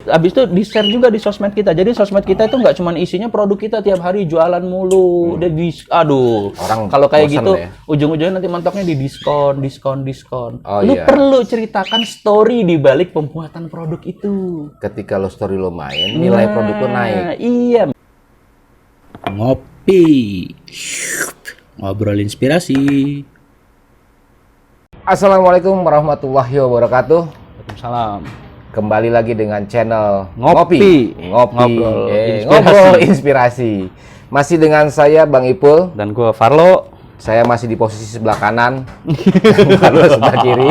abis itu di-share juga di sosmed kita. Jadi sosmed kita itu nggak cuma isinya produk kita tiap hari jualan mulu. Aduh. Orang kalau kayak gitu, ya? ujung-ujungnya nanti mentoknya di diskon. Oh, Lu iya. perlu ceritakan story di balik pembuatan produk itu. Ketika lo story lo main, nilai produk lo naik. Iya. Ngopi. Ngobrol inspirasi. Assalamualaikum warahmatullahi wabarakatuh. Waalaikumsalam. Kembali lagi dengan channel Ngopi. Ngobrol inspirasi. Masih dengan saya Bang Ipul. Dan gua Farlo. Saya masih di posisi sebelah kanan. Farlo sebelah kiri.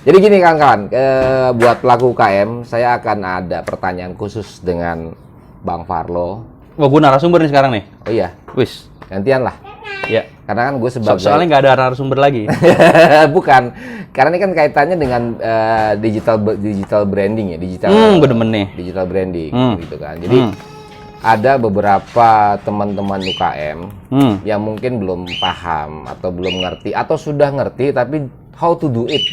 Jadi gini kawan-kawan, buat pelaku UKM, saya akan ada pertanyaan khusus dengan Bang Farlo. Wah, gua narasumber nih sekarang nih. Oh iya, Wis. gantian lah. Ya. Karena kan gue sebagai Soalnya nggak ada narasumber lagi. bukan, karena ini kan kaitannya dengan digital branding ya, Bener nih. digital branding gitu kan. Jadi ada beberapa teman-teman UKM yang mungkin belum paham atau belum ngerti atau sudah ngerti tapi how to do it,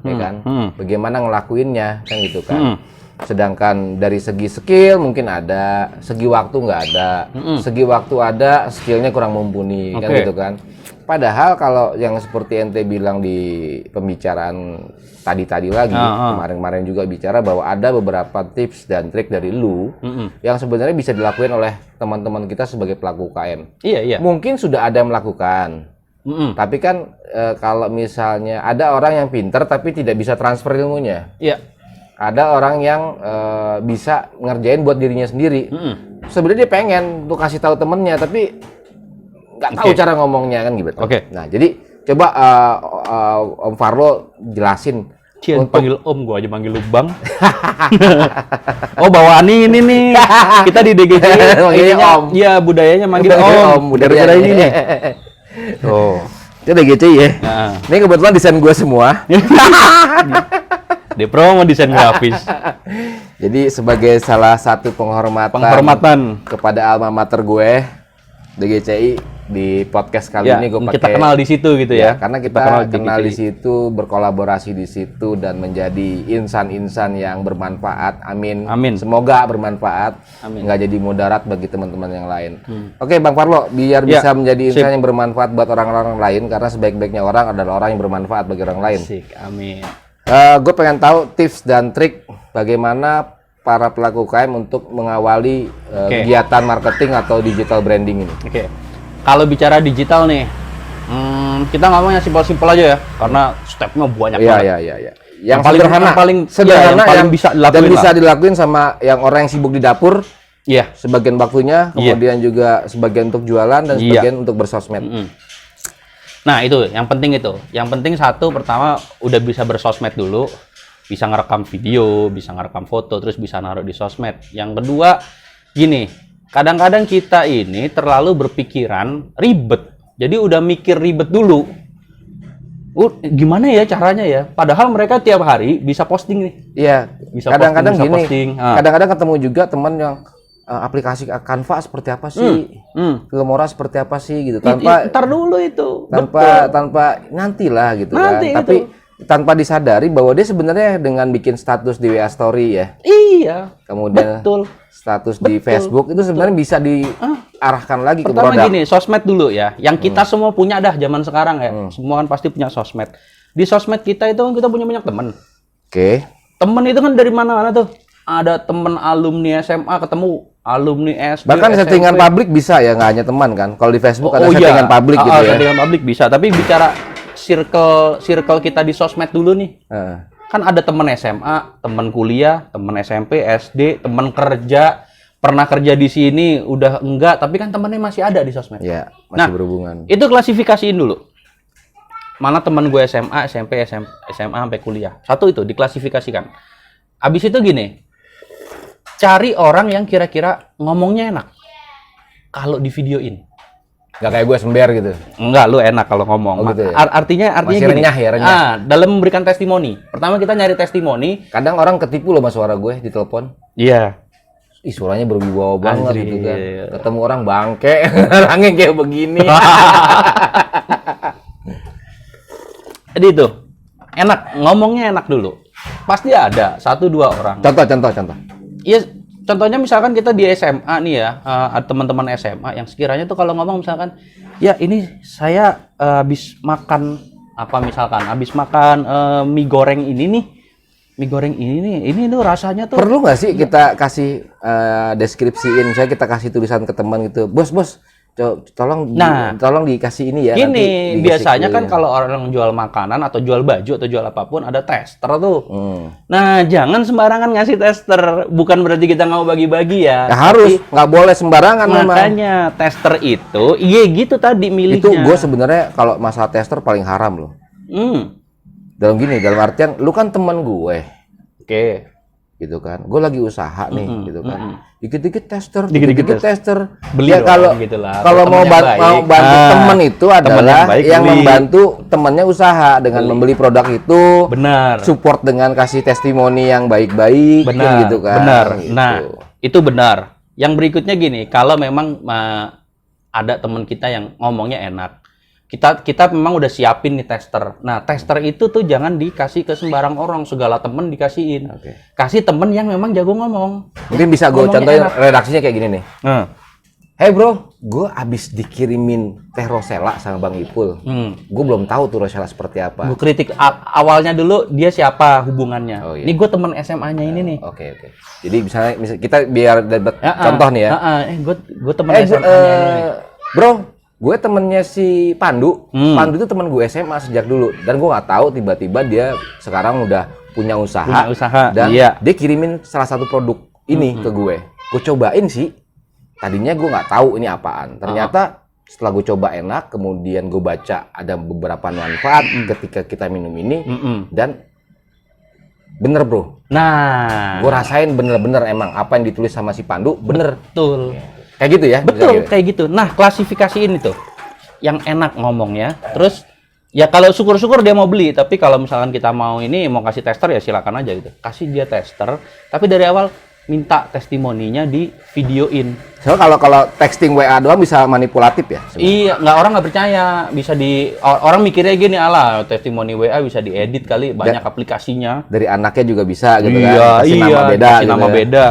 ya kan? Bagaimana ngelakuinnya kan gitu kan. Sedangkan dari segi skill mungkin ada, segi waktu nggak ada, segi waktu ada, skillnya kurang mumpuni, kan gitu kan. Padahal kalau yang seperti ente bilang di pembicaraan tadi lagi, kemarin-kemarin juga bicara bahwa ada beberapa tips dan trik dari lu yang sebenarnya bisa dilakuin oleh teman-teman kita sebagai pelaku UKM. Iya. Mungkin sudah ada yang melakukan. Tapi kan kalau misalnya ada orang yang pinter tapi tidak bisa transfer ilmunya. Iya. Ada orang yang bisa ngerjain buat dirinya sendiri. Sebenarnya dia pengen tuh kasih tahu temennya, tapi nggak tahu cara ngomongnya kan gitu. Nah, jadi coba Om Farlo jelasin. Panggil Om, gua aja manggil lu Bang. Oh, bawaan ini nih. Kita di DGC. Manggilnya Om. Iya, budayanya manggil Om. Budaya ini nih. Oh, itu DGC ya. Nah. Ini kebetulan desain gue semua. Di promo desain grafis. Jadi sebagai salah satu penghormatan kepada alma mater gue, DGCI, di podcast kali ini gue pakai. Kita kenal di situ gitu ya. Karena kita kenal di situ, berkolaborasi di situ dan menjadi insan-insan yang bermanfaat. Amin. Semoga bermanfaat. Nggak jadi mudarat bagi teman-teman yang lain. Oke, Bang Farlo, biar bisa menjadi insan yang bermanfaat buat orang-orang lain, karena sebaik-baiknya orang adalah orang yang bermanfaat bagi orang lain. Amin. Gue pengen tahu tips dan trik bagaimana para pelaku UKM untuk mengawali kegiatan marketing atau digital branding ini. Kalau bicara digital nih, kita ngomongnya simpel-simpel aja ya, karena stepnya banyak banget. Iya. Yang paling sederhana, yang bisa dilakuin dan bisa dilakuin sama yang orang yang sibuk di dapur. Iya. Sebagian waktunya, kemudian juga sebagian untuk jualan dan sebagian untuk bersosmed. Nah itu, yang penting itu. Yang penting satu, pertama udah bisa bersosmed dulu. Bisa ngerekam video, bisa ngerekam foto, terus bisa naruh di sosmed. Yang kedua, gini. Kadang-kadang kita ini terlalu berpikiran ribet. Jadi udah mikir ribet dulu. Gimana ya caranya ya? Padahal mereka tiap hari bisa posting nih. Iya. Kadang-kadang gini. Posting. Kadang-kadang ketemu juga teman yang aplikasi Canva seperti apa sih, Filmora seperti apa sih gitu, ntar dulu itu, tanpa nantilah gitu nanti kan, tapi tanpa disadari bahwa dia sebenarnya dengan bikin status di WA Story ya, kemudian status di Facebook itu sebenarnya bisa diarahkan lagi ke produk. Pertama gini, sosmed dulu ya, yang kita semua punya dah zaman sekarang ya, semua kan pasti punya sosmed. Di sosmed kita itu kan kita punya banyak teman. Temen itu kan dari mana-mana tuh. Ada temen alumni SMA ketemu alumni SD. Bahkan SMP. settingan publik bisa ya, nggak hanya teman kan. Kalau di Facebook ada settingan publik gitu ya. Settingan publik bisa, tapi bicara circle kita di sosmed dulu nih. Kan ada temen SMA, temen kuliah, temen SMP, SD, temen kerja, pernah kerja di sini, udah enggak, tapi kan temennya masih ada di sosmed. Iya, masih berhubungan. Itu klasifikasiin dulu. Mana temen gue SMA, SMP, SMA sampai kuliah. Satu itu diklasifikasikan. Abis itu gini, cari orang yang kira-kira ngomongnya enak kalau di videoin. Nggak kayak gue sember gitu. Enggak, lu enak kalau ngomong. Gitu ya? Artinya masih gini. renyah. Dalam memberikan testimoni. Pertama kita nyari testimoni. Kadang orang ketipu loh sama suara gue di telepon. Iya. Suaranya berwibawa banget gitu kan. Ketemu orang bangke, orangnya kayak begini. Jadi itu enak, ngomongnya enak dulu. pasti ada 1-2 orang. Contoh. Iya, contohnya misalkan kita di SMA nih ya, teman-teman SMA yang sekiranya tuh kalau ngomong misalkan, ya ini saya habis makan apa misalkan, habis makan mie goreng ini nih, ini tuh rasanya tuh. Perlu nggak sih kita kasih deskripsiin, saya kita kasih tulisan ke teman gitu, bos, tolong dikasih ini ya. Gini, biasanya kan kalau orang jual makanan atau jual baju atau jual apapun ada tester tuh. Nah, jangan sembarangan ngasih tester. Bukan berarti kita nggak mau bagi-bagi ya. Harus, nggak boleh sembarangan memang. Makanya tester itu, iya gitu tadi milihnya. Itu gue sebenarnya kalau masalah tester paling haram loh. Dalam artian, lu kan teman gue. Oke. Gitu kan, gue lagi usaha nih, gitu kan. Dikit-dikit tester. Beli ya kalau gitu lah. Kalau mau bantu temen itu adalah yang membantu temennya usaha dengan membeli produk itu. Benar. Support dengan kasih testimoni yang baik-baik. Benar. Gitu kan. Benar. Gitu. Nah, itu benar. Yang berikutnya gini, kalau memang ada teman kita yang ngomongnya enak, kita memang udah siapin nih tester. Nah, tester itu tuh jangan dikasih ke sembarang orang, segala temen dikasihin. Kasih temen yang memang jago ngomong. Mungkin bisa gue contohin redaksinya kayak gini nih. Hey bro, gue abis dikirimin teh Rosella sama Bang Ipul. Gue belum tahu tuh Rosella seperti apa. Gue kritik awalnya dulu dia siapa hubungannya. Ini gue temen SMA-nya ini nih. Oke. Jadi misalnya kita biar dapat contoh nih ya. Gue temen SMA-nya ini. Bro, gue temennya si Pandu. Pandu itu temen gue SMA sejak dulu. Dan gue nggak tahu tiba-tiba dia sekarang udah punya usaha. Dan dia kirimin salah satu produk ini ke gue. Gue cobain sih. Tadinya gue nggak tahu ini apaan. Ternyata setelah gue coba enak. Kemudian gue baca ada beberapa manfaat ketika kita minum ini. Dan bener bro. Nah, gue rasain bener-bener emang apa yang ditulis sama si Pandu bener. Betul. Kayak gitu ya? Betul, kayak gitu. Nah, klasifikasiin itu. Yang enak ngomongnya. Terus, ya kalau syukur-syukur dia mau beli. Tapi kalau misalkan kita mau kasih tester, ya silakan aja gitu. Kasih dia tester. Tapi dari awal, minta testimoninya di videoin. Soalnya kalau texting WA doang bisa manipulatif ya? Iya, orang nggak percaya. Bisa orang mikirnya gini, alah, testimoni WA bisa diedit kali, banyak aplikasinya. Dari anaknya juga bisa gitu kan? Kasih nama beda. Kasih nama gitu beda.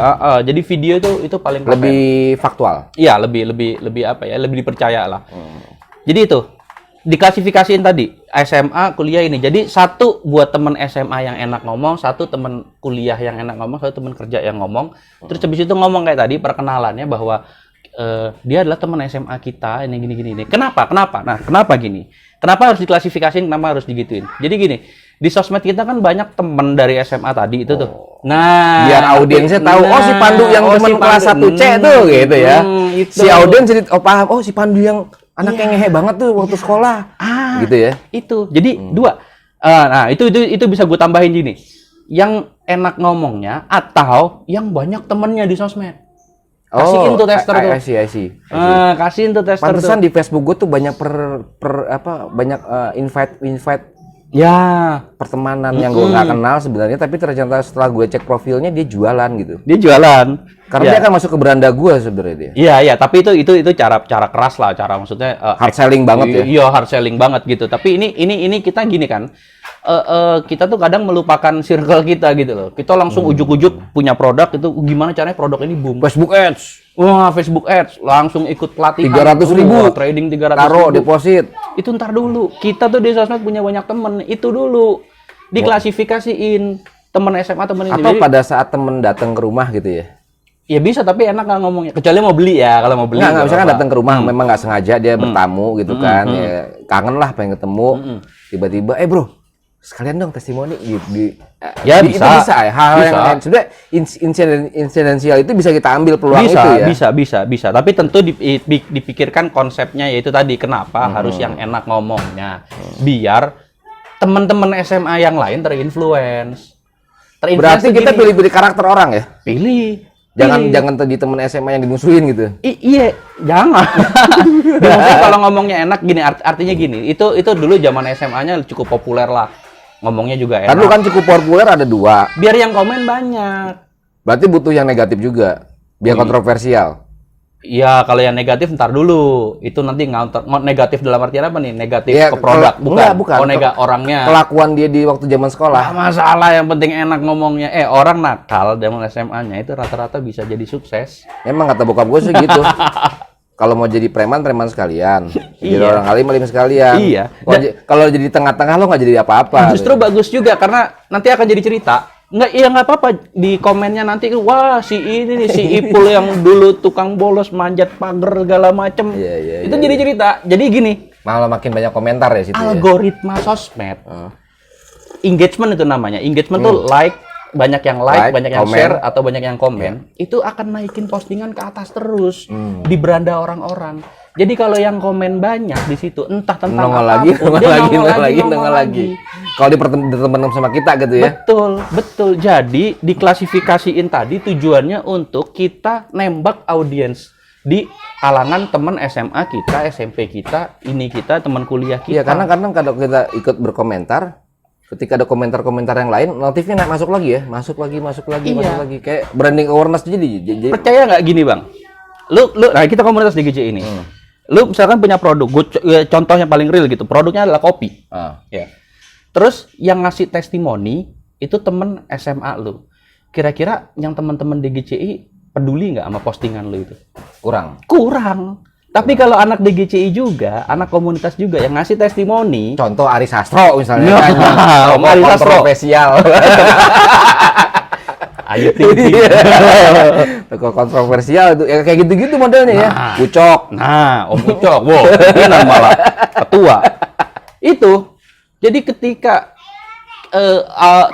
Jadi video itu paling keren. Lebih faktual? Iya, lebih apa ya, lebih dipercaya lah. Jadi itu, diklasifikasiin tadi, SMA, kuliah ini. Jadi satu buat temen SMA yang enak ngomong, satu temen kuliah yang enak ngomong, satu temen kerja yang ngomong. Terus habis itu ngomong kayak tadi, perkenalannya bahwa dia adalah teman SMA kita, ini gini. Kenapa? Nah, kenapa gini? Kenapa harus diklasifikasiin, kenapa harus digituin? Jadi gini, di sosmed kita kan banyak temen dari SMA tadi itu tuh. Nah, biar audiensnya tahu, si Pandu yang temen kelas 1C tuh gitu ya. Si audiens jadi paham, si Pandu yang anaknya ngehe banget tuh waktu sekolah. Gitu ya. Itu. Jadi dua. Nah, itu bisa gue tambahin gini. Yang enak ngomongnya atau yang banyak temennya di sosmed. Kasihin tuh tester tuh. I see. Kasihin tuh tester. Pantesan di Facebook gue tuh banyak banyak invite ya pertemanan yang gue nggak kenal sebenarnya, tapi ternyata setelah gue cek profilnya dia jualan gitu. Dia jualan. Karena dia akan masuk ke beranda gue sebenarnya dia. Iya, tapi itu cara keras lah, cara maksudnya hard selling banget ya. Iya, hard selling banget gitu. Tapi ini kita gini kan. Kita tuh kadang melupakan circle kita gitu loh. Kita langsung ujuk-ujuk punya produk itu, gimana caranya produk ini boom. Facebook Ads. Wah, Facebook Ads langsung ikut pelatihan 300.000 trading 300.000. Taruh deposit. Itu ntar dulu. Kita tuh di sosmed punya banyak temen. Itu dulu diklasifikasiin temen SMA, temen ini. Atau pada saat temen datang ke rumah gitu ya. Ya bisa, tapi enak nggak ngomongnya. Kecuali mau beli ya, kalau mau beli. Nggak, misalkan datang ke rumah, memang nggak sengaja dia bertamu gitu kan. Ya, kangen lah pengen ketemu. Tiba-tiba, bro, sekalian dong testimoni ya bisa. Itu bisa ya. Hal yang sebenarnya insidensial itu bisa kita ambil peluang itu ya. Bisa. Tapi tentu dipikirkan konsepnya, yaitu tadi kenapa harus yang enak ngomongnya. Biar teman-teman SMA yang lain terinfluence. Berarti kita pilih-pilih karakter orang ya? Pilih. Jangan tadi temen SMA yang dimusuhin gitu. Iya, jangan. Maksudnya kalau ngomongnya enak gini, artinya gini. Itu dulu zaman SMA-nya cukup populer lah. Ngomongnya juga enak. Kan lu kan cukup populer ada 2. Biar yang komen banyak. Berarti butuh yang negatif juga. Biar kontroversial. Iya, kalau yang negatif ntar dulu. Itu nanti negatif dalam artian apa nih? Negatif Ya, ke produk, bukan. Oh, orangnya. Kelakuan dia di waktu zaman sekolah. Nggak masalah, yang penting enak ngomongnya. Orang nakal zaman SMA-nya itu rata-rata bisa jadi sukses. Emang kata bokap gue sih gitu. Kalau mau jadi preman sekalian. Jadi orang alim sekalian. Iya. Kalau jadi tengah-tengah lo nggak jadi apa-apa. Justru bagus juga karena nanti akan jadi cerita. Nggak apa-apa di komennya nanti, wah si ini nih, si Ipul yang dulu tukang bolos manjat pagar segala macem. Itu jadi cerita. Jadi gini. Malah makin banyak komentar ya situ. Algoritma sosmed. Engagement itu namanya. Engagement tuh banyak yang like, banyak yang share, atau banyak yang komen. Itu akan naikin postingan ke atas terus di beranda orang-orang. Jadi kalau yang komen banyak di situ, entah tentang nongol lagi. Kalau berteman sama kita gitu ya. Betul. Jadi diklasifikasiin tadi tujuannya untuk kita nembak audiens di kalangan teman SMA kita, SMP kita, teman kuliah kita. Iya, karena kadang kalau kita ikut berkomentar, ketika ada komentar-komentar yang lain, notifnya masuk lagi. Kayak branding awareness jadi. Percaya nggak gini, Bang? Nah, kita komunitas di GC ini. Lu misalkan punya produk, contoh yang paling real gitu, produknya adalah kopi. Ya. Terus yang ngasih testimoni itu temen SMA lu. Kira-kira yang teman-teman di GCI peduli nggak sama postingan lu itu? Kurang. Tapi kalau anak DGCI juga, anak komunitas juga yang ngasih testimoni. Contoh Ari Sastro misalnya. Ari Sastro. Spesial. Ayo tinggi. Toko kontroversial itu kayak gitu-gitu modelnya ya. Ucok. Om Ucok. Wow, pimpinan malah ketua. Itu. Jadi ketika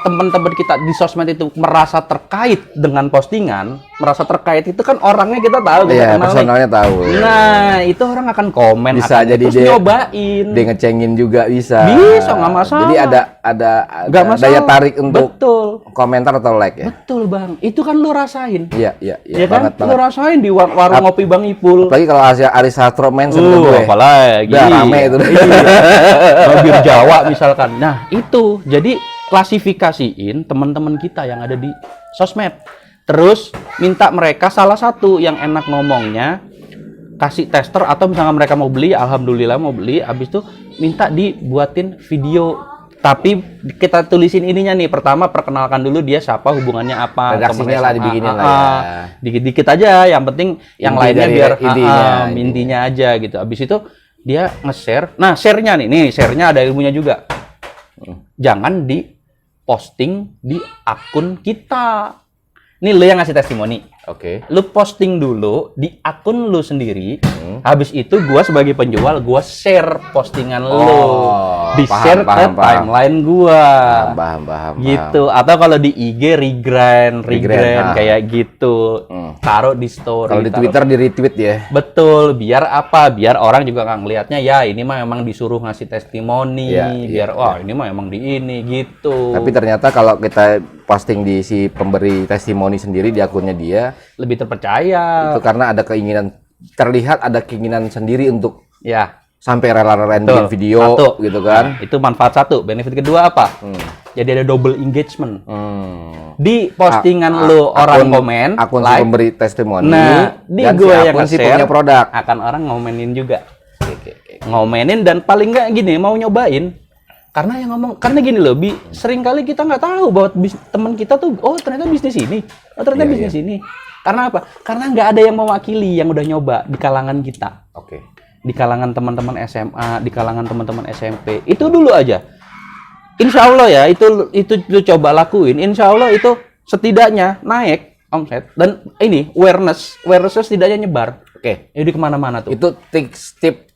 teman-teman kita di sosmed itu merasa terkait dengan postingan, merasa terkait itu kan orangnya kita tahu, kita kenal personalnya tahu. Nah, itu orang akan komen, bisa jadi terus nyobain. Dia ngecengin juga bisa. Bisa, nggak masalah. Jadi ada daya tarik untuk komentar atau like ya. Betul, Bang. Itu kan lu rasain. Iya kan? Banget. Lu rasain di warung ngopi Bang Ipul. Apalagi kalau Ari Sastro mention ke gue. Apalagi. Udah rame itu. Bir Jawa misalkan. Nah, itu. Jadi klasifikasiin teman-teman kita yang ada di sosmed. Terus minta mereka salah satu yang enak ngomongnya kasih tester, atau misalnya mereka mau beli, alhamdulillah mau beli, habis itu minta dibuatin video. Tapi kita tulisin ininya nih, pertama perkenalkan dulu dia siapa, hubungannya apa, redaksinya lah dibikinin lah ya. Dikit-dikit aja, yang penting yang lainnya biar intinya aja gitu. Habis itu dia nge-share. Nah, share-nya nih share-nya ada ilmunya juga. Jangan di posting di akun kita. Ini lu yang ngasih testimoni. Oke. Lu posting dulu di akun lu sendiri. Habis itu gua sebagai penjual, gua share postingan lu. Di-share ke timeline gua. Paham. Gitu. Atau kalau di IG regrind kayak gitu. Taruh di story. Kalau di Twitter di retweet ya. Betul. Biar apa? Biar orang juga nggak ngelihatnya, ya ini mah emang disuruh ngasih testimoni. Ini mah emang di ini gitu. Tapi ternyata kalau kita posting di si pemberi testimoni sendiri di akunnya dia, lebih terpercaya. Itu karena ada terlihat ada keinginan sendiri untuk ya sampai rela-relain bikin video gitu kan. Nah, itu manfaat satu. Benefit kedua apa? Jadi ada double engagement. Di postingan lu orang komen, akun like, si pemberi testimoni. Nah, di dan gue si yang si punya produk. Akan orang ngomenin juga. Ngomenin, dan paling nggak gini, mau nyobain. Karena yang ngomong, karena gini loh, sering kali kita nggak tahu bahwa teman kita tuh, ternyata bisnis ini, ternyata bisnis ini. Karena apa? Karena nggak ada yang mewakili yang udah nyoba di kalangan kita. Di kalangan teman-teman SMA, di kalangan teman-teman SMP. Itu dulu aja. Insya Allah ya, itu lu coba lakuin. Insya Allah itu setidaknya naik omset, dan ini awareness setidaknya nyebar. Jadi kemana-mana tuh. Itu tip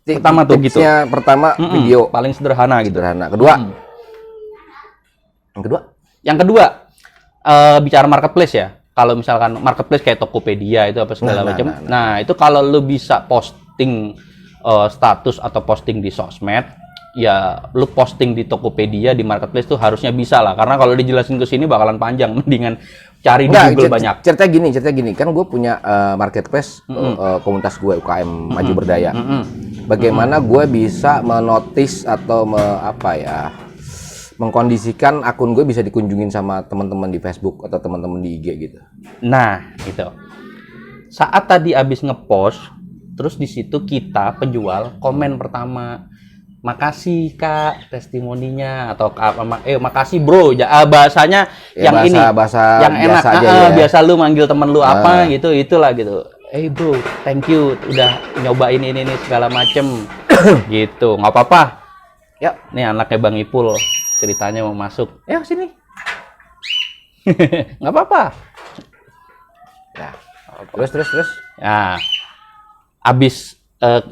pertama tuh gitu. Pertama video paling sederhana gitu. Kedua. Yang kedua bicara marketplace ya. Kalau misalkan marketplace kayak Tokopedia itu apa segala macam. Nah, itu kalau lu bisa posting status atau posting di sosmed, ya lu posting di Tokopedia, di marketplace tuh harusnya bisa lah. Karena kalau dijelasin ke sini bakalan panjang, mendingan cari di Google banyak. Cerita gini, kan gue punya marketplace komunitas gue UKM Maju Berdaya. Bagaimana gue bisa menotis atau mengkondisikan akun gue bisa dikunjungin sama teman-teman di Facebook atau teman-teman di IG gitu. Nah, gitu. saat tadi abis ngepost, terus di situ kita penjual komen pertama, makasih Kak testimoninya, atau makasih bro, bahasanya Ya, yang bahasa yang enak biasa aja ya. biasa lu manggil temen lu apa gitu, itulah gitu. Bro, thank you udah nyobain ini segala macem gitu. Nggak apa-apa. Ya, nih anaknya Bang Ipul ceritanya mau masuk. Ya sini. Nggak apa-apa. Nah, terus. Nah, abis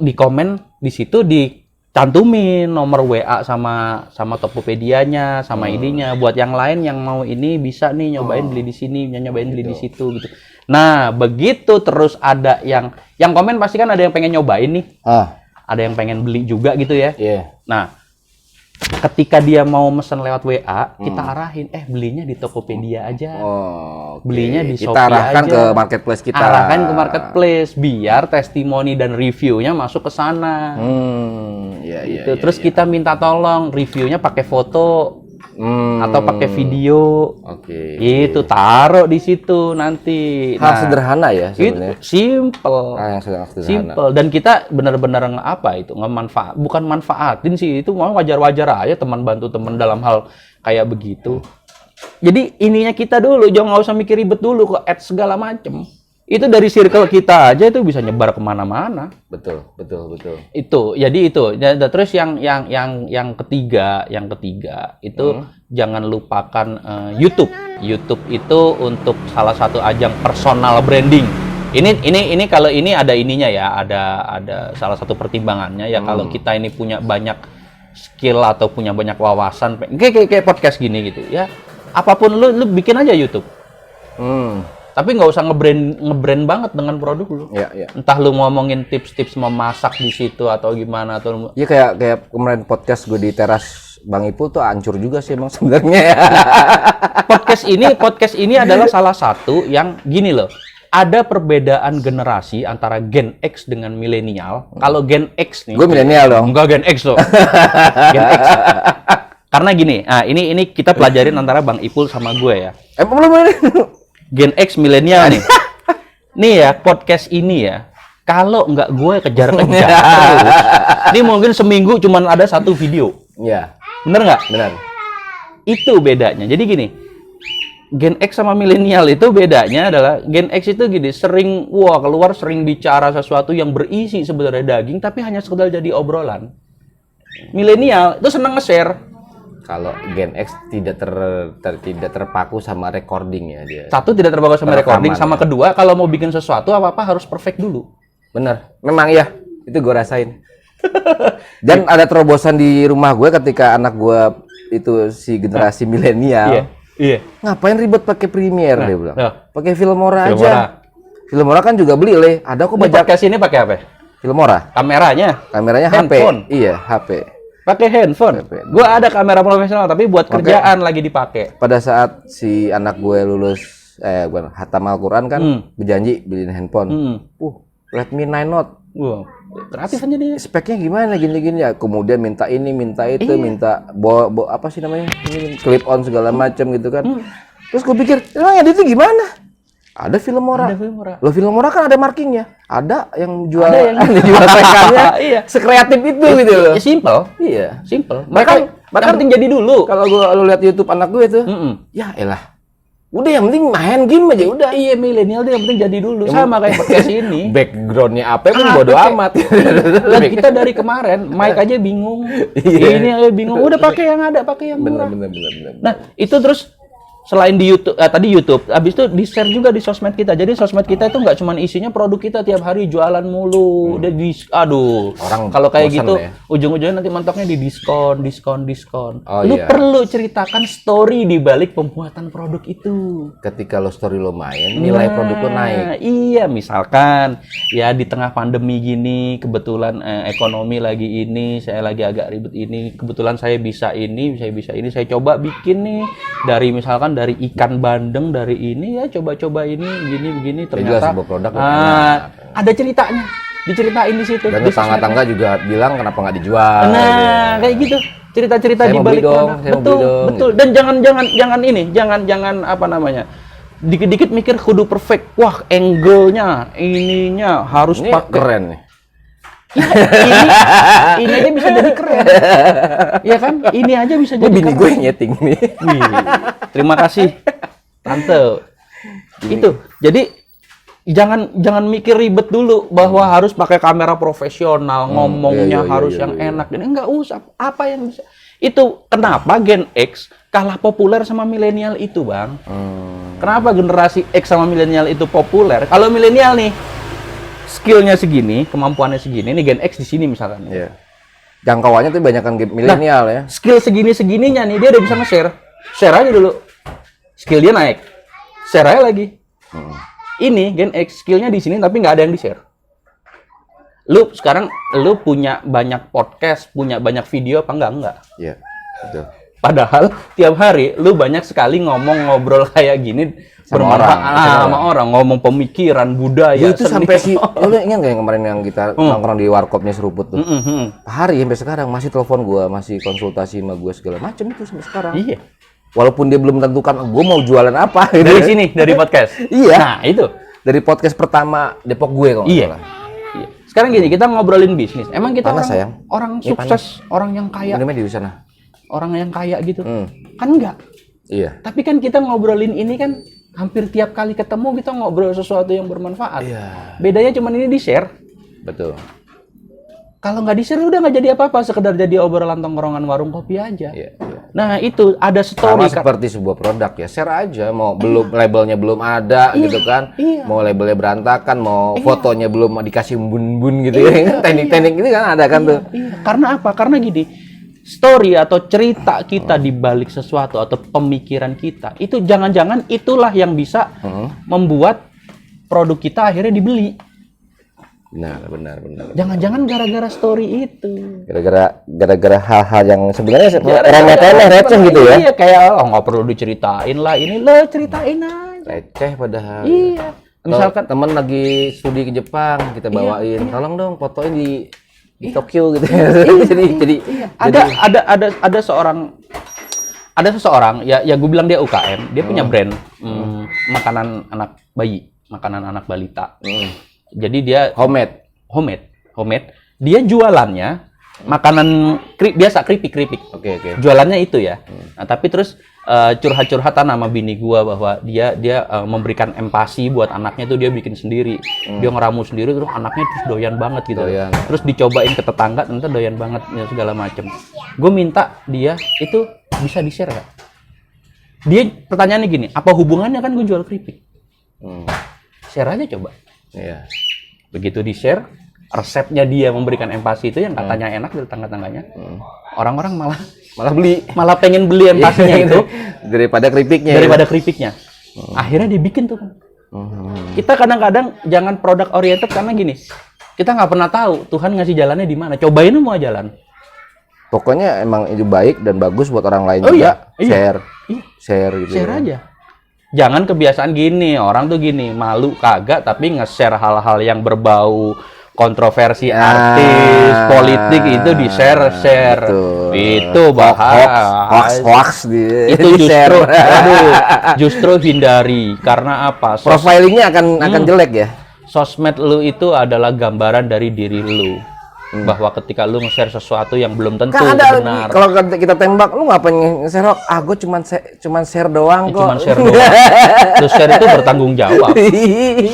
di komen di situ dicantumin nomor WA sama Tokopedia-nya, sama ID-nya. Buat yang lain yang mau ini bisa nih nyobain beli di sini, nyobain beli di situ gitu. Nah, begitu terus ada yang komen pasti kan ada yang pengen nyobain nih. Ada yang pengen beli juga gitu ya. Iya. Nah, ketika dia mau mesen lewat WA, kita arahin, belinya di Tokopedia aja. Belinya di Shopee kita arahkan aja. ke marketplace kita. Arahkan ke marketplace, biar testimoni dan reviewnya masuk ke sana. Iya. Terus kita minta tolong reviewnya pakai foto atau pakai video. Itu taruh di situ nanti. Hal sederhana ya sebenarnya. Simple. Yang sederhana. Simple. Dan kita benar-benar bukan manfaatin sih, itu mau wajar-wajar aja teman bantu teman dalam hal kayak begitu. Jadi ininya kita dulu, jangan nggak usah mikir ribet dulu ke ads segala macem. Itu dari circle kita aja itu bisa nyebar kemana-mana. Betul. Jadi itu. Terus yang ketiga itu jangan lupakan YouTube. YouTube itu untuk salah satu ajang personal branding. Ini kalau ini ada ininya ya, ada salah satu pertimbangannya ya. Kalau kita ini punya banyak skill atau punya banyak wawasan, kayak podcast gini gitu ya. Apapun lu bikin aja YouTube. Tapi nggak usah ngebrand banget dengan produk lu. Iya. Entah lu ngomongin tips-tips memasak di situ atau gimana atau. Iya kayak kemarin podcast gue di teras Bang Ipul tuh hancur juga sih emang sebenarnya. Podcast ini adalah salah satu yang gini loh. Ada perbedaan generasi antara Gen X dengan milenial. Kalau Gen X nih. Gue milenial dong. Enggak Gen X loh. Gen X. Karena gini, ini kita pelajarin antara Bang Ipul sama gue ya. Belum ini. Gen X milenial nih. Nih ya, podcast ini ya. Kalau nggak gue kejar-kejar terus, ini mungkin seminggu cuman ada 1 video. Iya. Bener nggak? Benar. Itu bedanya. Jadi gini, Gen X sama milenial itu bedanya adalah Gen X itu gini, keluar sering bicara sesuatu yang berisi sebenarnya daging, tapi hanya sekedar jadi obrolan. Milenial itu seneng nge-share. Kalau Gen X tidak terpaku sama recording ya dia. Satu, tidak terpaku sama recording, sama ya. Kedua, kalau mau bikin sesuatu apa-apa harus perfect dulu. Bener, memang ya, itu gue rasain. Dan ada terobosan di rumah gue ketika anak gue itu si generasi milenial. Iya. Ngapain ribet pakai Premiere dia bilang. Pakai Filmora aja. Filmora. Filmora kan juga beli le. Ada kok banyak. Podcast ini pakai apa? Filmora. Kameranya handphone. HP. Iya, HP. Pakai handphone. Gua ada kamera profesional tapi buat kerjaan lagi dipakai. Pada saat si anak gue lulus hatam Al-Quran kan berjanji beliin handphone. Redmi 9 Note. Kreatif aja dia. Speknya gimana gini-gini ya. Kemudian minta ini, minta itu, minta apa sih namanya? Clip on segala macam gitu kan. Terus gue pikir, emang editnya gimana? Ada Filmora. Loh, Filmora kan ada markingnya. Ada yang jual rekannya. Iya. Sekreatif itu gitu loh. Simple. Iya. Simple. Bahkan penting jadi dulu. Kalau lu lihat YouTube anak gue tuh, ya elah. Udah yang penting main game aja udah. Iya, milenial dia yang penting jadi dulu. Sama kayak podcast ini. Backgroundnya apa pun bodo amat. Dan kita dari kemarin, mic aja bingung. Ini aja bingung. Udah pakai yang ada, pakai yang murah. Bener. Nah, itu terus selain di YouTube, tadi YouTube, habis itu di-share juga di sosmed kita. Jadi sosmed kita itu nggak cuma isinya produk kita tiap hari jualan mulu. Aduh. Orang kalau kayak gitu, ya? ujung-ujungnya nanti mentoknya di diskon. Oh, Lu iya. perlu ceritakan story di balik pembuatan produk itu. Ketika lo story lo main, nilai produk lo naik. Iya, misalkan ya di tengah pandemi gini, kebetulan ekonomi lagi ini, saya lagi agak ribet ini, kebetulan saya bisa ini, saya coba bikin nih dari misalkan dari ikan bandeng, dari ini ya coba-coba ini begini ternyata sebuah produk ada ceritanya, diceritain di situ. Dan tetangga-tangga juga bilang kenapa nggak dijual. Nah, kayak gitu. Cerita-cerita di balik produk. Betul. Dan jangan apa namanya? dikit-dikit mikir kudu perfect. Wah, angle-nya, ininya harus Ini pakai. keren nih. Ini aja bisa jadi keren. Iya kan? Ini aja bisa Ini jadi bini keren. gue yang nyeting nih. Wih, terima kasih tante. Itu. Jadi jangan mikir ribet dulu bahwa harus pakai kamera profesional, ngomongnya harus yang enak. Dan enggak usah. Apa yang bisa? Itu kenapa Gen X kalah populer sama milenial itu, Bang? Kenapa generasi X sama milenial itu populer? Kalau milenial nih skillnya segini, kemampuannya segini, nih Gen X di sini misalkan. Iya. Jangkauannya tuh banyak kan milenial ya. Skill segini-segininya nih dia udah bisa nge-share. Share aja dulu. Skill dia naik. Share aja lagi. Ini Gen X skillnya di sini tapi nggak ada yang di-share. Sekarang lu punya banyak podcast, punya banyak video apa enggak? Iya. Betul. Padahal tiap hari lu banyak sekali ngobrol kayak gini Sama bermanfaat sama orang, ngomong pemikiran, budaya, Itu seni. sampai lu ingat nggak yang kemarin yang kita nongkrong di warkopnya Seruput tuh? Pak Hari sampai sekarang masih telepon gua, masih konsultasi sama gua segala macam itu sampai sekarang. Iya. Walaupun dia belum tentukan gua mau jualan apa gitu. Dari sini, dari podcast. Iya. Nah, itu. Dari podcast pertama Depok gue kalau nggak Iya. salah. Iya. Sekarang gini, kita ngobrolin bisnis. Emang kita Panas, sayang. orang Ini sukses, orang yang kaya, Minumnya di sana. orang yang kaya gitu. Kan enggak. Iya. Tapi kan kita ngobrolin ini kan hampir tiap kali ketemu kita ngobrol sesuatu yang bermanfaat. Iya. Bedanya cuma ini di-share. Betul. Kalau nggak di-share udah nggak jadi apa-apa, sekedar jadi obrolan tongkrongan warung kopi aja. Iya. Nah, itu ada Sama story. seperti sebuah produk ya, share aja. Mau belum labelnya belum ada gitu kan. Iya. Mau labelnya berantakan, mau fotonya belum dikasih bun-bun gitu ya. Teknik-teknik ini kan ada kan tuh. Iya. Karena apa? Karena gini, story atau cerita kita di balik sesuatu atau pemikiran kita, itu jangan-jangan itulah yang bisa membuat produk kita akhirnya dibeli. Benar. Jangan-jangan gara-gara story itu. Gara-gara hal-hal yang sebenarnya remeh-temeh receh gitu ya. Iya, kayak nggak perlu diceritain lah, ini lo ceritain aja. Receh padahal. Iya. Misalkan temen lagi studi ke Jepang, kita bawain, tolong dong fotoin di Tokyo gitu. jadi Ada seseorang ya gue bilang dia UKM, dia punya brand makanan anak bayi, makanan anak balita. Jadi dia homemade. Dia jualannya makanan biasa keripik. Oke. Jualannya itu ya. Nah, tapi terus curhat-curhatan sama bini gua bahwa dia memberikan empati buat anaknya itu dia bikin sendiri. Dia ngeramu sendiri terus anaknya terus doyan banget gitu. Doyan. Terus dicobain ke tetangga ternyata doyan banget ya segala macem. Gue minta dia itu bisa di-share nggak? Dia pertanyaannya gini, apa hubungannya kan gue jual keripik? Share aja coba. Iya. Begitu di-share, resepnya dia memberikan empati itu yang katanya enak dari tetangga-tangganya. Orang-orang malah pengen beli empatinya itu daripada keripiknya. Keripiknya. Akhirnya dibikin tuh kan. Kita kadang-kadang jangan produk oriented karena gini. Kita nggak pernah tahu Tuhan ngasih jalannya di mana. Cobain semua jalan. Pokoknya emang itu baik dan bagus buat orang lain juga. Iya. Share gitu. Share aja. Jangan kebiasaan gini, orang tuh gini, malu kagak tapi nge-share hal-hal yang berbau kontroversi artis, politik itu di-share. Betul. Itu bahaya. Hoax Itu justru hindari karena apa? Profilingnya akan jelek ya. Sosmed lu itu adalah gambaran dari diri lu. Bahwa ketika lu nge-share sesuatu yang belum tentu Kan ada benar. kalau kita tembak, lu ngapain nge-share? Gue cuman share doang kok. Cuman share doang. Terus share itu bertanggung jawab.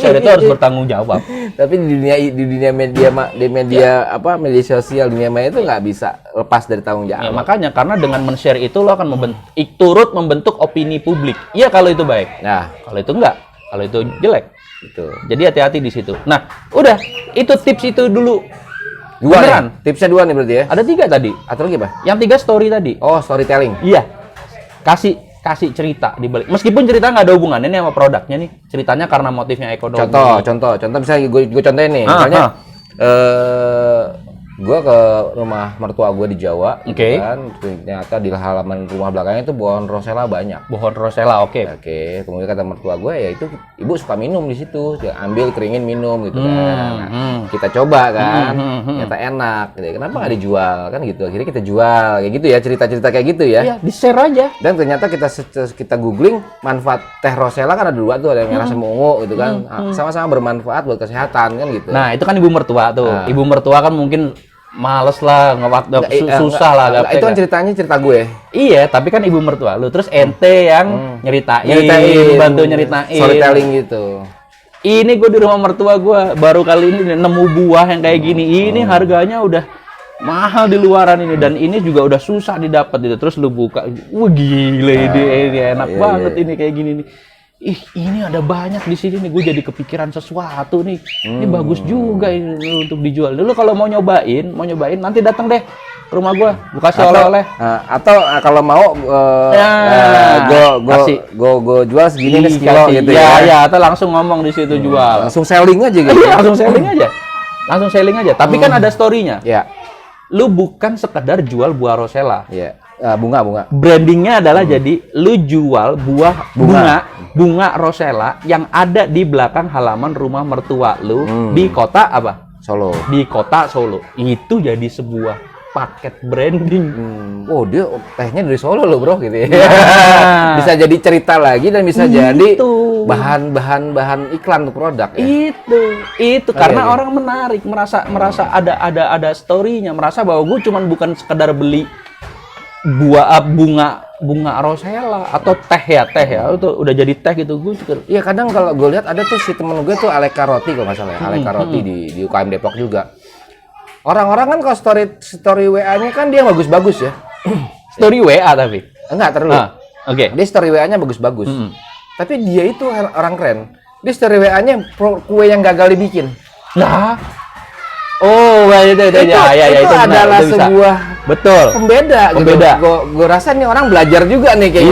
Share itu harus bertanggung jawab. Tapi di dunia media media sosial, dunia maya itu nggak bisa lepas dari tanggung jawab. Ya, makanya karena dengan men-share itu lo akan turut membentuk opini publik. Iya kalau itu baik. Nah, Kalau itu enggak, kalau itu jelek. itu. Jadi hati-hati di situ. Nah, udah, itu tips itu dulu. Dua Beneran? nih. Tipsnya dua nih berarti ya. Ada 3 tadi. Atau lagi apa? Yang 3 story tadi. Oh, storytelling. Iya. Kasih cerita di balik. Meskipun cerita nggak ada hubungannya nih sama produknya nih. Ceritanya karena motifnya ekonomi. Contoh misalnya gue contohin nih. Misalnya Gue ke rumah mertua gue di Jawa, gitu Oke. kan. Ternyata di halaman rumah belakangnya itu pohon rosella banyak. Pohon rosella, oke. Oke, kemudian kata mertua gue ya itu ibu suka minum di situ, dia ambil keringin minum gitu kan. Nah, kita coba kan, ternyata enak. Gitu. Kenapa nggak dijual kan gitu? Akhirnya kita jual kayak gitu ya, cerita-cerita kayak gitu ya. Iya, di-share aja. Dan ternyata kita googling manfaat teh rosella kan ada dua tuh, ada yang merah sama ungu gitu kan. Sama-sama bermanfaat buat kesehatan kan gitu. Nah, itu kan ibu mertua tuh. Nah. Ibu mertua kan mungkin males lah, susah lah Itu kan ceritanya cerita gue. Iya, tapi kan ibu mertua lu. Terus ente yang nyeritain, bantu nyeritain. Storytelling gitu. Ini gue di rumah mertua gue baru kali ini nemu buah yang kayak gini. Ini harganya udah mahal di luaran ini dan ini juga udah susah didapat gitu. Terus lu buka, wah gila ini enak banget ini kayak gini nih. Ih, ini ada banyak di sini nih. Gue jadi kepikiran sesuatu nih. Ini bagus juga ini untuk dijual. Dulu kalau mau nyobain nanti datang deh ke rumah gue. Gue kasih oleh-oleh. Atau kalau mau gue jual segini nih sekilo gitu ya. Ya, atau langsung ngomong di situ jual. Langsung selling aja gitu. Iya, langsung selling aja. Tapi kan ada story-nya. Ya. Lu bukan sekedar jual buah rosella. Iya. Bunga. Brandingnya adalah jadi lu jual bunga rosella yang ada di belakang halaman rumah mertua lu di kota apa? Solo. Di kota Solo. Itu jadi sebuah paket branding. Oh, dia tehnya dari Solo loh, Bro, gitu ya. Nah. Bisa jadi cerita lagi dan bisa Itu. jadi bahan iklan untuk produk ya. Itu karena orang menarik, merasa ada story-nya, merasa bahwa gue cuman bukan sekedar beli bunga rosella atau teh ya itu udah jadi teh gitu. Gue juga Iya, kadang kalau gue lihat ada tuh si temen gue tuh Aleka Roti kalau nggak salah ya. Aleka Roti di UKM Depok juga. Orang-orang kan kalau story WA-nya kan dia bagus-bagus ya. story WA tapi Enggak terlalu. Oke. Dia story WA-nya bagus-bagus. Tapi dia itu orang keren. Dia story WA-nya kue yang gagal dibikin. Nah. Oh, itu adalah itu bisa. sebuah Betul. Pembeda. Gitu. Gue rasa nih orang belajar juga nih kayak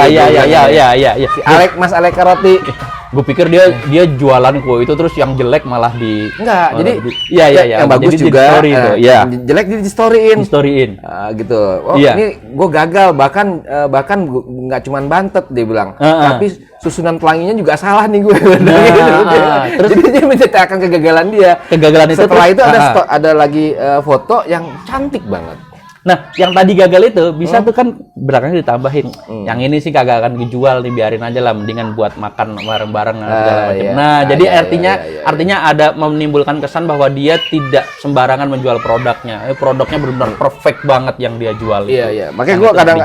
Iya. Si Mas Aleka Roti. Gue pikir dia jualan kue itu terus yang jelek malah enggak, jadi yang bagus jadi juga story itu. Iya. Jelek di storyin. Gitu. Oh, ini gue gagal bahkan nggak cuman bantet dia bilang. Tapi susunan pelanginya juga salah nih gue. Terus jadi dia menceritakan kegagalan dia. Kegagalan itu setelah itu ada lagi foto yang cantik banget. Nah, yang tadi gagal itu bisa tuh kan belakangnya ditambahin. Yang ini sih kagak akan dijual nih, biarin aja lah, mendingan buat makan bareng-bareng segala macam. Jadi artinya ada menimbulkan kesan bahwa dia tidak sembarangan menjual produknya. Produknya benar-benar perfect banget yang dia jual. Iya. Makanya gue kadang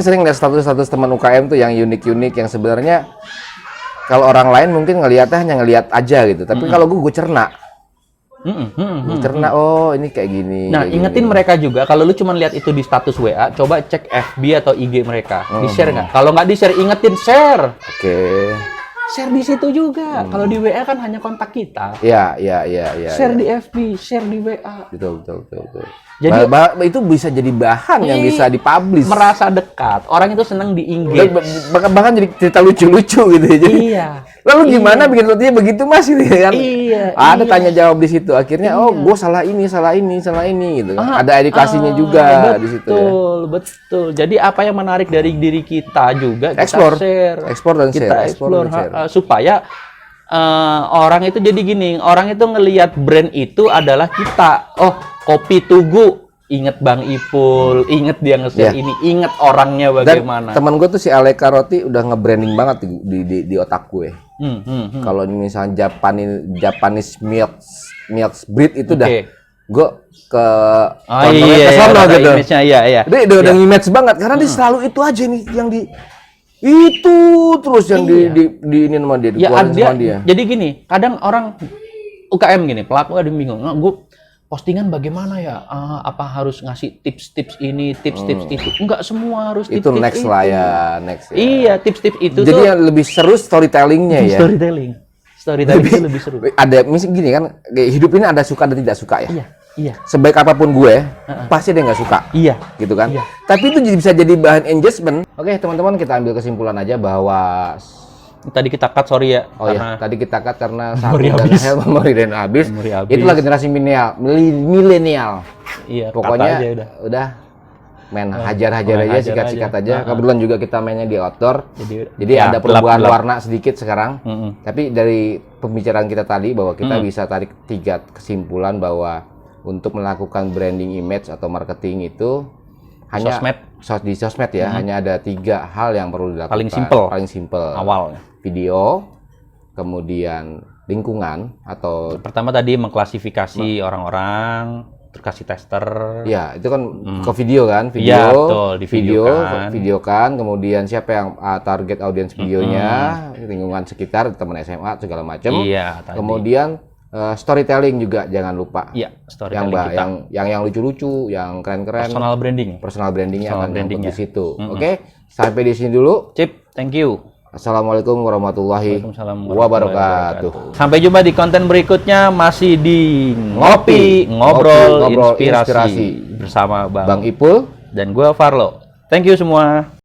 sering lihat status status teman UKM tuh yang unik-unik yang sebenarnya kalau orang lain mungkin ngelihatnya hanya ngelihat aja gitu. Tapi kalau gue cerna. Cerna, oh ini kayak gini. Nah, ingetin mereka juga kalau lu cuma lihat itu di status WA, coba cek FB atau IG mereka. Di-share nggak? Kalau nggak di-share, ingetin share. Oke. Share di situ juga. Kalau di WA kan hanya kontak kita. Iya. Share di FB, share di WA. Betul. Jadi itu bisa jadi bahan yang bisa dipublish. Merasa dekat. Orang itu senang di-engage. Bahkan jadi cerita lucu-lucu gitu ya. Iya. Lalu gimana bikin rotinya begitu Mas gitu kan? Iya. Ada tanya jawab di situ. Akhirnya gue salah ini gitu kan. Ada edukasinya juga di situ ya. Betul. Jadi apa yang menarik dari diri kita juga kita share. Explore dan share. Supaya orang itu jadi gini, orang itu ngelihat brand itu adalah kita. Oh, Kopi Tugu, inget Bang Ipul, inget dia nge-share ini, inget orangnya bagaimana. Dan temen gue tuh si Aleka Roti udah nge-branding banget di otak gue. Kalau misalnya Japanese milk breed itu udah gue ke sana gitu. Iya. Dia udah image banget karena dia selalu itu aja nih yang itu terus yang di ini sama dia, sama dia. Jadi gini, kadang orang UKM gini, pelaku ada bingung. Gue postingan bagaimana ya? Apa harus ngasih tips-tips ini, tips-tips itu? Enggak semua harus itu tips-tips next lah ya, next ya. Iya, tips-tips itu jadi yang lebih seru storytellingnya ya. Storytelling itu lebih seru. Ada misalnya gini kan, hidup ini ada suka dan tidak suka ya. Iya. Sebaik apapun gue, pasti dia nggak suka. Iya. Gitu kan? Iya. Tapi itu bisa jadi bahan engagement. Oke, teman-teman, kita ambil kesimpulan aja bahwa Tadi kita cut, sorry ya. Oh karena ya, tadi kita cut karena satu memori dan habis. memori dan habis. Memori habis. Itulah generasi milenial. Iya, Pokoknya kata aja udah main hajar-hajar main aja, hajar sikat-sikat aja. aja. Kebetulan juga kita mainnya di outdoor. Jadi ya, ada perubahan gelap-gelap. warna sedikit sekarang. Tapi dari pembicaraan kita tadi bahwa kita bisa tarik 3 kesimpulan bahwa untuk melakukan branding image atau marketing itu hanya di sosmed ya, hanya ada 3 hal yang perlu dilakukan. Paling simple. Awalnya. Video, kemudian lingkungan atau Pertama tadi mengklasifikasi orang-orang, terus kasih tester. ya itu kan ke video kan, Iya, betul, divideokan. videokan, kemudian siapa yang target audiens videonya, lingkungan sekitar, teman SMA segala macam. Iya, tadi. Kemudian storytelling juga jangan lupa. Iya, Yang storytelling kita. yang lucu-lucu, yang keren-keren. Personal branding. Personal brandingnya Personal akan brandingnya. nyangkut di situ. Oke, sampai di sini dulu. Cip, thank you. Assalamualaikum warahmatullahi Waalaikumsalam wabarakatuh. Sampai jumpa di konten berikutnya, masih di Ngopi, Ngobrol, Ngobrol inspirasi Inspirasi. bersama Bang Ipul. dan gue Farlo. Thank you semua.